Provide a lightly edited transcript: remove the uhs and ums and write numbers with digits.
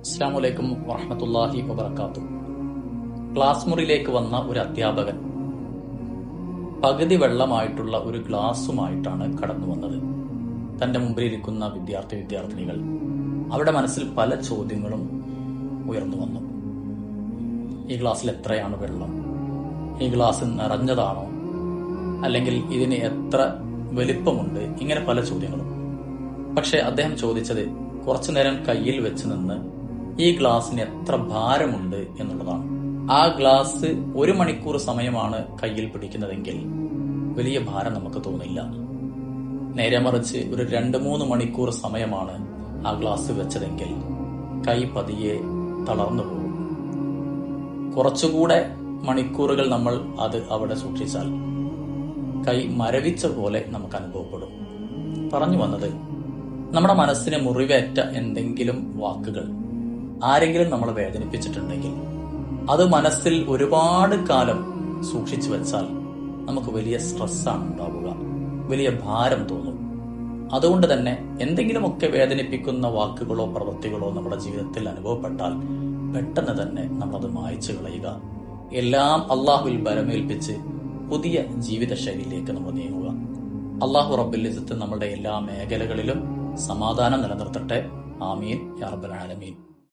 അസ്സലാമു അലൈക്കും വറഹ്മത്തുള്ളാഹി വബറകാതുഹു. ക്ലാസ് മുറിയിലേക്ക് വന്ന ഒരു അധ്യാപകൻ പകുതി വെള്ളമായിട്ടുള്ള ഒരു ഗ്ലാസുമായിട്ടാണ് കടന്നു വന്നത്. തന്റെ മുമ്പിലിരിക്കുന്ന വിദ്യാർത്ഥിനികൾ അവരുടെ മനസ്സിൽ പല ചോദ്യങ്ങളും ഉയർന്നു വന്നു. ഈ ഗ്ലാസ്സിൽ എത്രയാണ് വെള്ളം? ഈ ഗ്ലാസ് നിറഞ്ഞതാണോ, അല്ലെങ്കിൽ ഇതിന് എത്ര വലിപ്പമുണ്ട്? ഇങ്ങനെ പല ചോദ്യങ്ങളും. പക്ഷെ അദ്ദേഹം ചോദിച്ചത് കുറച്ചു നേരം കയ്യിൽ വെച്ച് നിന്ന് ഈ ഗ്ലാസിന് എത്ര ഭാരമുണ്ട് എന്നുള്ളതാണ്. ആ ഗ്ലാസ് 1 മണിക്കൂർ സമയമാണ് കയ്യിൽ പിടിക്കുന്നതെങ്കിൽ വലിയ ഭാരം നമുക്ക് തോന്നില്ല. നേരെ മറിച്ച് ഒരു 2-3 മണിക്കൂർ സമയമാണ് ആ ഗ്ലാസ് വെച്ചതെങ്കിൽ കൈ പതിയെ തളർന്നു പോകും. കുറച്ചുകൂടെ മണിക്കൂറുകൾ നമ്മൾ അത് അവിടെ സൂക്ഷിച്ചാൽ കൈ മരവിച്ച പോലെ നമുക്ക് അനുഭവപ്പെടും. പറഞ്ഞു വന്നത്, നമ്മുടെ മനസ്സിനെ മുറിവേറ്റ എന്തെങ്കിലും വാക്കുകൾ ആരെങ്കിലും നമ്മളെ വേദനിപ്പിച്ചിട്ടുണ്ടെങ്കിൽ അത് മനസ്സിൽ ഒരുപാട് കാലം സൂക്ഷിച്ചു വെച്ചാൽ നമുക്ക് വലിയ സ്ട്രെസ്സാണ് ഉണ്ടാവുക, വലിയ ഭാരം തോന്നും. അതുകൊണ്ട് തന്നെ എന്തെങ്കിലുമൊക്കെ വേദനിപ്പിക്കുന്ന വാക്കുകളോ പ്രവൃത്തികളോ നമ്മുടെ ജീവിതത്തിൽ അനുഭവപ്പെട്ടാൽ പെട്ടെന്ന് തന്നെ നമ്മളത് മായ്ച്ചു കളയുക. എല്ലാം അള്ളാഹുവിൽ ബലമേൽപ്പിച്ച് പുതിയ ജീവിതശൈലിയിലേക്ക് നമ്മൾ നീങ്ങുക. അള്ളാഹു റബ്ബുൽ ഇസ്സത്ത് നമ്മുടെ എല്ലാ മേഖലകളിലും സമാധാനം നിലനിർത്തട്ടെ. ആമീൻ യാ റബ്ബൽ ആലമീൻ.